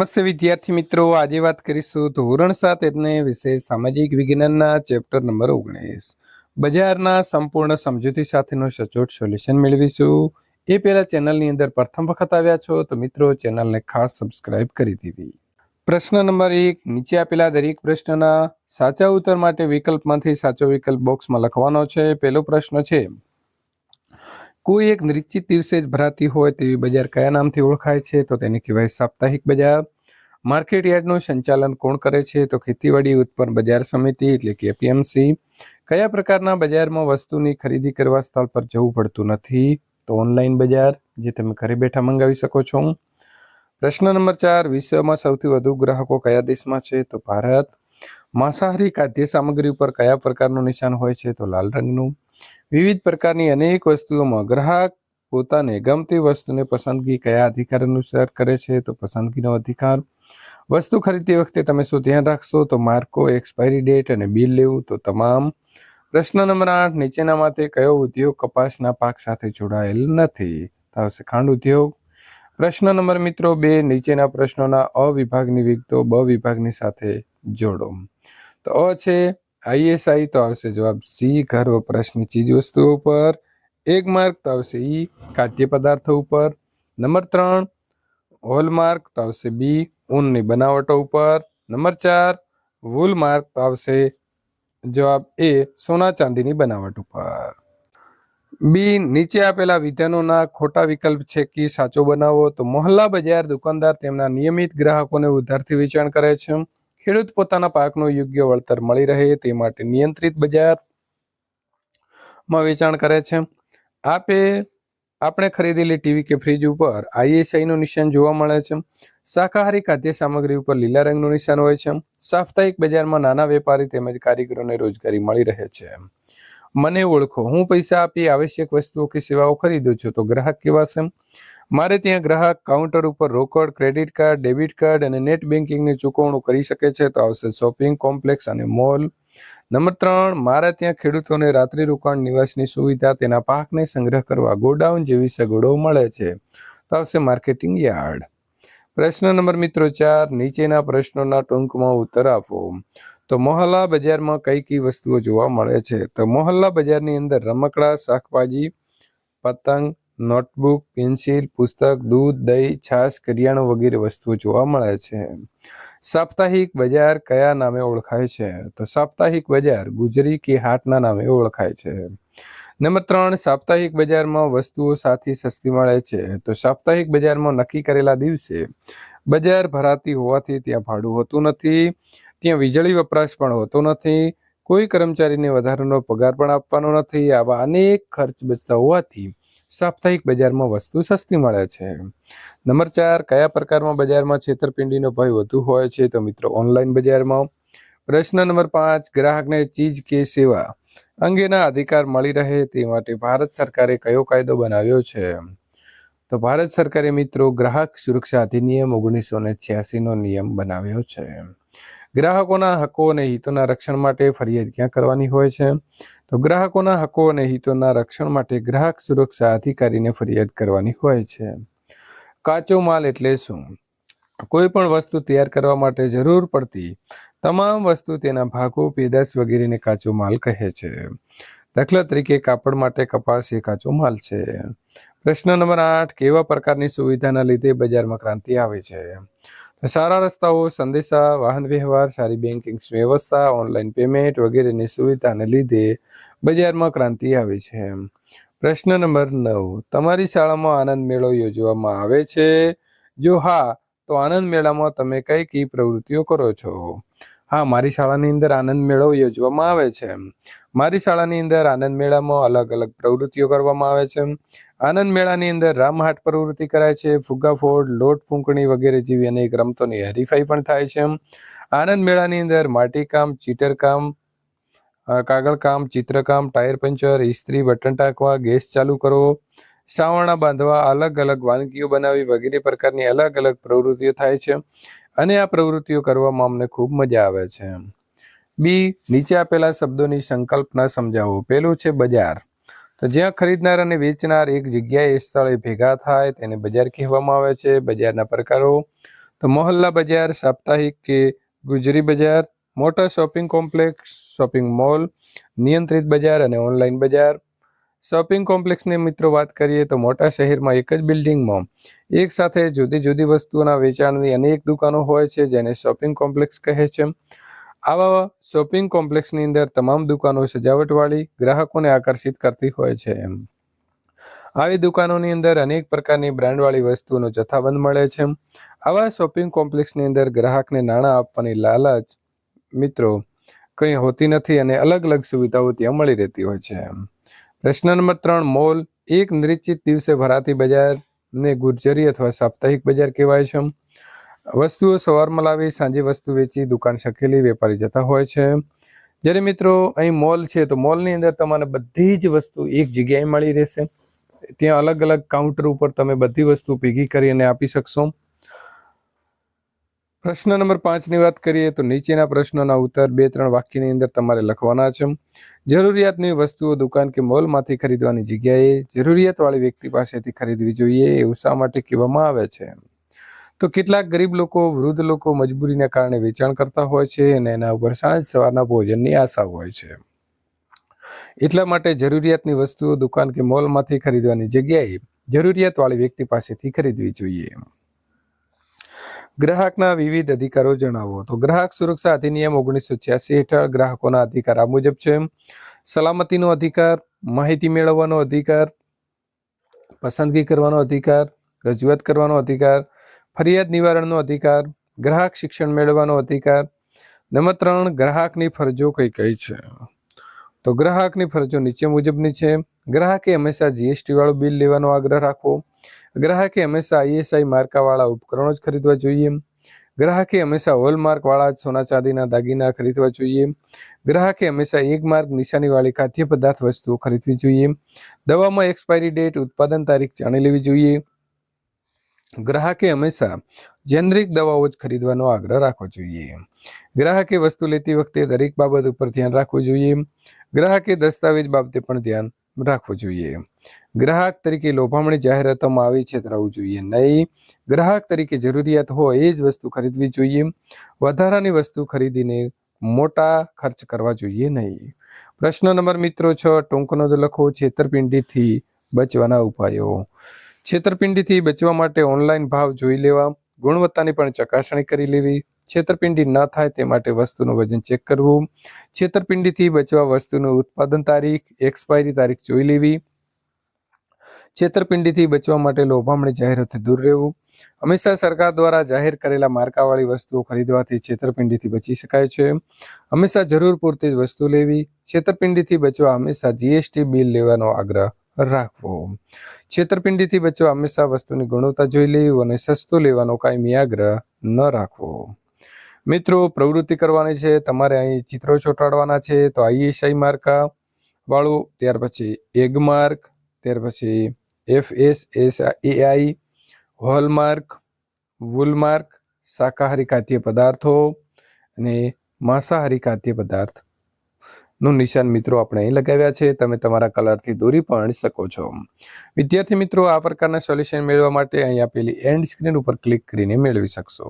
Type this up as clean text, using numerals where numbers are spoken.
નમસ્તે વિદ્યાર્થી મિત્રો, આજે વાત કરીશું ધોરણ 7 એટલે વિષય સામાજિક વિજ્ઞાનના ચેપ્ટર નંબર 19 બજારના સંપૂર્ણ સમજૂતી સાથેનું સચોટ સોલ્યુશન મેળવીશું। એ પહેલા ચેનલની અંદર પ્રથમ વખત આવ્યા છો તો મિત્રો ચેનલને ખાસ સબસ્ક્રાઇબ કરી દેવી। પ્રશ્ન નંબર 1, નીચે આપેલા દરેક પ્રશ્નના સાચા ઉત્તર માટે વિકલ્પમાંથી સાચો વિકલ્પ બોક્સમાં લખવાનો છે। પહેલો પ્રશ્ન છે, કોઈ એક નિશ્ચિત દિવસે જ ભરાતી હોય તેવી બજાર કયા નામથી ઓળખાય છે? તો તેને કહેવાય સાપ્તાહિક બજાર। માર્કેટ યાર્ડનું સંચાલન કોણ કરે છે? તો ખેતીવાડી ઉત્પન્ન બજાર સમિતિ એટલે કે એપીએમસી। કયા પ્રકારના બજારમાં વસ્તુની ખરીદી કરવા સ્થળ પર જવું પડતું નથી? તો ઓનલાઈન બજાર, જે તમે ઘરે બેઠા મંગાવી શકો છો। પ્રશ્ન નંબર 4, વિશ્વમાં સૌથી વધુ ગ્રાહકો કયા દેશમાં છે? તો ભારત। માંસાહારી ખાદ્ય સામગ્રી ઉપર કયા પ્રકારનું નિશાન હોય છે? તો લાલ રંગનું। વિવિધ પ્રકારની અનેક વસ્તુઓમાં ગ્રાહક પોતાને ગમતી વસ્તુને પસંદગી કયા અધિકાર અનુસાર કરે છે? તો પસંદગીનો અધિકાર। વસ્તુ ખરીદતી વખતે તમે શું ધ્યાન રાખશો? તો માર્કો, એક્સપાયરી ડેટ અને બિલ લેવું તો તમામ। પ્રશ્ન નંબર 8, નીચેનામાંથી કયો ઉદ્યોગ કપાસના પાક સાથે જોડાયેલ નથી? તો આવશે ખાંડ ઉદ્યોગ। પ્રશ્ન નંબર મિત્રો 2, નીચેના પ્રશ્નોના અ વિભાગની વિગતો બ વિભાગની સાથે જોડો। તો અ છે આઈએસઆઈ, તો આવશે જવાબ સી, ઘર વપરાશની ચીજ વસ્તુઓ પર। 1 માર્ક તો આવશે ઈ, ખાદ્ય પદાર્થો ઉપર। નંબર 3, હોલમાર્ક તો આવશે બી, ઊનની બનાવટો ઉપર। નંબર 4, વૂલ માર્ક તો આવશે જવાબ એ, સોના ચાંદીની બનાવટ ઉપર। બી, નીચે આપેલા વિધાનોના ખોટા વિકલ્પ છે કે સાચો બનાવો। તો મોહલ્લા બજાર દુકાનદાર તેમના નિયમિત ગ્રાહકોને ઉધારથી વેચાણ કરે છે। ખેડૂત પોતાના પાકનું યોગ્ય વળતર મળી રહે તે માટે નિયંત્રિત બજારમાં વેચાણ કરે છે। આપણે ખરીદેલી ટીવી કે ફ્રીજ ઉપર આઈએસઆઈનું નિશાન જોવા મળે છે। શાકાહારી ખાદ્ય સામગ્રી ઉપર લીલા રંગનું નિશાન હોય છે। સાપ્તાહિક બજારમાં નાના વેપારી તેમજ કારીગરોને રોજગારી મળી રહે છે। મને ઓળખો, હું પૈસા આપી આવશ્યક વસ્તુઓ કે સેવાઓ ખરીદું છું તો ગ્રાહક કહેવાશે। મારે ત્યાં ગ્રાહક કાઉન્ટર ઉપર રોકડ, ક્રેડિટ કાર્ડ, ડેબિટ કાર્ડ અને નેટ બેન્કિંગની ચૂકવણું કરી શકે છે તો આવશે શોપિંગ કોમ્પ્લેક્સ અને મોલ। નંબર 3, મારે ત્યાં ખેડૂતોને રાત્રિ રોકાણ, નિવાસની સુવિધા, તેના પાકને સંગ્રહ કરવા ગોડાઉન જેવી સગવડો મળે છે તો આવશે માર્કેટિંગ યાર્ડ। પ્રશ્ન નંબર મિત્રો 4, નીચેના પ્રશ્નોના ટૂંકમાં ઉત્તર આપો। તો મોહલ્લા બજારમાં કઈ કઈ વસ્તુઓ જોવા મળે છે? તો મોહલ્લા બજારની અંદર રમકડા, શાકભાજી, પતંગ, નોટબુક, પેન્સિલ, પુસ્તક, દૂધ, દહીં, છાશ, કરિયાણું વગેરે વસ્તુઓ જોવા મળે છે। સાપ્તાહિક બજાર કયા નામે ઓળખાય છે? તો સાપ્તાહિક બજાર ગુજરી કે હાટના નામે ઓળખાય છે। નંબર 3, સાપ્તાહિક બજારમાં વસ્તુઓ સાથી સસ્તી મળે છે। તો સાપ્તાહિક બજારમાં નક્કી કરેલા દિવસે બજાર ભરાતી હોવાથી ત્યાં ભાડું હોતું નથી, ત્યાં વીજળી વપરાશ પણ હોતો નથી, કોઈ કર્મચારીને વધારાનો પગાર પણ આપવાનો નથી। આવા અનેક ખર્ચ બચતા હોવાથી સાપ્તાહિક બજારમાં વસ્તુ સસ્તી મળે છે। નંબર 4, કયા પ્રકારમાં બજારમાં છેતરપિંડીનો ભય વધુ હોય છે? તો મિત્રો ઓનલાઈન બજારમાં। પ્રશ્ન નંબર 5, ગ્રાહકને ચીજ કે સેવા અંગેના અધિકાર મળી રહે તે માટે ભારત સરકારે કયો કાયદો બનાવ્યો છે? તો ભારત સરકારે મિત્રો ગ્રાહક સુરક્ષા અધિનિયમ 1986નો નિયમ બનાવ્યો છે। ગ્રાહકોના હકો અને હિતોના રક્ષણ માટે ફરિયાદ ક્યાં કરવાની હોય છે? તો ગ્રાહકોના હકો અને હિતોના રક્ષણ માટે ગ્રાહક સુરક્ષા અધિકારીને ફરિયાદ કરવાની હોય છે। કાચો માલ એટલે શું? કોઈ પણ વસ્તુ તૈયાર કરવા માટે જરૂર પડતી તમામ વસ્તુ, તેના ભાગો, પેદાશ વગેરેને કાચો માલ કહે છે। દાખલા તરીકે કાપડ માટે કપાસ એ કાચો માલ છે। પ્રશ્ન નંબર 8, કેવા પ્રકારની સુવિધાના લીધે બજારમાં ક્રાંતિ આવે છે? તો સારા રસ્તાઓ, સંદેશા, વાહન વ્યવહાર, સારી બેન્કિંગ વ્યવસ્થા, ઓનલાઈન પેમેન્ટ વગેરેની સુવિધાને લીધે બજારમાં ક્રાંતિ આવે છે। પ્રશ્ન નંબર 9, તમારી શાળામાં આનંદ મેળો યોજવામાં આવે છે? જો હા, તો આનંદ મેળામાં તમે કઈ કઈ પ્રવૃત્તિઓ કરો છો? હા, મારી શાળાની અંદર આનંદ મેળો યોજવામાં આવે છે। મારી શાળાની અંદર આનંદ મેળામાં અલગ અલગ પ્રવૃત્તિઓ કરવામાં આવે છે। આનંદ મેળાની અંદર રામહાટ પ્રવૃત્તિ કરાય છે, ફુગ્ગાફોડ, લોટ ફૂંકણી વગેરે જેવી અનેક રમતોની હરીફાઈ પણ થાય છે। આનંદ મેળાની અંદર માટીકામ, ચીટરકામ, કાગળકામ, ચિત્રકામ, ટાયર પંચર, ઇસ્ત્રી, બટન ટાંકવા, ગેસ ચાલુ કરવો, સાવરણા બાંધવા, અલગ અલગ વાનગીઓ બનાવી વગેરે પ્રકારની અલગ અલગ પ્રવૃત્તિઓ થાય છે અને આ પ્રવૃત્તિઓ કરવામાં અમને ખૂબ મજા આવે છે। બી, નીચે આપેલા શબ્દોની સંકલ્પના સમજાવો। પહેલું છે બજાર, તો જ્યાં ખરીદનાર અને વેચનાર એક જગ્યાએ સ્થળે ભેગા થાય તેને બજાર કહેવામાં આવે છે। બજારના પ્રકારો, તો મોહલ્લા બજાર, સાપ્તાહિક કે ગુજરી બજાર, મોટા શોપિંગ કોમ્પ્લેક્સ, શોપિંગ મોલ, નિયંત્રિત બજાર અને ઓનલાઈન બજાર. શોપિંગ કોમ્પ્લેક્સની મિત્રો વાત કરીએ તો મોટા શહેરમાં એક જ બિલ્ડિંગમાં એક સાથે જુદી જુદી વસ્તુઓના વેચાણની અનેક દુકાનો હોય છે, જેને શોપિંગ કોમ્પ્લેક્સ કહે છે. આવા શોપિંગ કોમ્પ્લેક્સની અંદર તમામ દુકાનો સજાવટવાળી, ગ્રાહકોને આકર્ષિત કરતી હોય છે. આવી દુકાનોની અંદર અનેક પ્રકારની બ્રાન્ડવાળી વસ્તુઓનો જથ્થાબંધ મળે છે. આવા શોપિંગ કોમ્પ્લેક્સની અંદર ગ્રાહકને નાણાં આપવાની લાલચ મિત્રો કંઈ હોતી નથી અને અલગ અલગ સુવિધાઓ ત્યાં મળી રહેતી હોય છે. પ્રશ્ન નંબર 3, મોલ. એક નિશ્ચિત દિવસે ભરાતી બજારને ગુજરી અથવા સાપ્તાહિક બજાર કહેવાય છે. વસ્તુઓ સવારમાં લાવી સાંજે વસ્તુ વેચી દુકાન સંકેલી વેપારી જતા હોય છે. જ્યારે મિત્રો અહીં મોલ છે તો મોલની અંદર તમારે બધી જ વસ્તુ એક જગ્યાએ મળી રહેશે. ત્યાં અલગ અલગ કાઉન્ટર ઉપર તમે બધી વસ્તુ ભેગી કરીને આપી શકશો. પ્રશ્ન નંબર 5ની વાત કરીએ તો નીચેના પ્રશ્નોના ઉત્તર 2-3 વાક્યની અંદર તમારે લખવાના છે. જરૂરિયાતની વસ્તુઓ દુકાન કે મોલમાંથી ખરીદવાની જગ્યાએ જરૂરિયાતવાળી વ્યક્તિ પાસેથી ખરીદવી જોઈએ એવું શા માટે કહેવામાં આવે છે? તો કેટલાક ગરીબ લોકો, વૃદ્ધ લોકો મજબૂરીના કારણે વેચાણ કરતા હોય છે અને એના ઉપર સાંજ સવારના ભોજનની આશા હોય છે. એટલા માટે જરૂરિયાતની વસ્તુઓ દુકાન કે મોલમાંથી ખરીદવાની જગ્યાએ જરૂરિયાતવાળી વ્યક્તિ પાસેથી ખરીદવી જોઈએ. ગ્રાહકના વિવિધ અધિકારો જણાવો. તો ગ્રાહક સુરક્ષા અધિનિયમ 1986 હેઠળ ગ્રાહકોના અધિકાર આ મુજબ છે. સલામતીનો અધિકાર, માહિતી મેળવવાનો અધિકાર, પસંદગી કરવાનો અધિકાર, રજૂઆત કરવાનો અધિકાર, ફરિયાદ નિવારણનો અધિકાર, ગ્રાહક શિક્ષણ મેળવવાનો અધિકાર. નંબર 3, ગ્રાહકની ફરજો કઈ કઈ છે? તો ગ્રાહકની ફરજો નીચે મુજબની છે. ગ્રાહકે હંમેશા જીએસટી વાળું બિલ લેવાનો આગ્રહ રાખવો. ગ્રાહકે હંમેશા ISI માર્કાવાળા ઉપકરણો જ ખરીદવા જોઈએ. ગ્રાહકે હંમેશા હોલમાર્ક વાળા સોના ચાંદીના દાગીના ખરીદવા જોઈએ. ગ્રાહકે હંમેશા એક માર્ક નિશાનીવાળી ખાદ્ય પદાર્થ વસ્તુઓ ખરીદવી જોઈએ. દવામાં એક્સપાયરી ડેટ, ઉત્પાદન તારીખ જાણી લેવી જોઈએ. ગ્રાહકે હંમેશા જેનરિક દવાઓ જ ખરીદવાનો આગ્રહ રાખવો જોઈએ. ગ્રાહકે વસ્તુ લેતી વખતે દરેક બાબત ઉપર ધ્યાન રાખવું જોઈએ. ગ્રાહકે દસ્તાવેજ બાબતે પણ ધ્યાન રાખવું જોઈએ. ગ્રાહક તરીકે લોભામણી જાહેરાતોમાં આવી છેતરાવું જોઈએ નહીં. ગ્રાહક તરીકે જરૂરિયાત હોય એ જ વસ્તુ ખરીદવી જોઈએ. વધારાની વસ્તુ ખરીદીને મોટા ખર્ચ કરવા જોઈએ નહીં. પ્રશ્ન નંબર મિત્રો 6, ટૂંક નોંધ લખો. છેતરપિંડીથી બચવાના ઉપાયો. છેતરપિંડીથી બચવા માટે ઓનલાઈન ભાવ જોઈ લેવા, ગુણવત્તાની પણ ચકાસણી કરી લેવી. છેતરપિંડી ન થાય તે માટે વસ્તુનું વજન ચેક કરવું. છેતરપિંડીથી બચવા વસ્તુનું ઉત્પાદન તારીખ, એક્સપાયરી તારીખ જોઈ લેવી. છેતરપિંડીથી બચવા માટે લોભામણી જાહેરાતથી દૂર રહેવું. હંમેશા સરકાર દ્વારા જાહેર કરેલા માર્કાવાળી વસ્તુઓ ખરીદવાથી છેતરપિંડીથી બચી શકાય છે. હંમેશા જરૂર પૂરતી જ વસ્તુ લેવી. છેતરપિંડીથી બચવા હંમેશા GST બિલ લેવાનો આગ્રહ રાખવો. છેતરપિંડીથી બચવા હંમેશા વસ્તુની ગુણવત્તા જોઈ લેવી અને સસ્તું લેવાનો કાયમી આગ્રહ ન રાખવો. મિત્રો પ્રવૃત્તિ કરવાની છે. તમારે અહીં ચિત્રો ચોંટાડવાના છે. તો ISI માર્કા વાળું, ત્યાર પછી એગ માર્ક, ત્યાર પછી FSSAI, હોલમાર્ક, વૂલમાર્ક, શાકાહારી ખાદ્ય પદાર્થો અને માંસાહારી ખાદ્ય પદાર્થ નું નિશાન મિત્રો આપણે અહીં લગાવ્યા છે. તમે તમારા કલરથી દોરી પણ શકો છો. વિદ્યાર્થી મિત્રો આ પ્રકારના સોલ્યુશન મેળવવા માટે અહીં આપેલી એન્ડ સ્ક્રીન ઉપર ક્લિક કરીને મેળવી શકશો.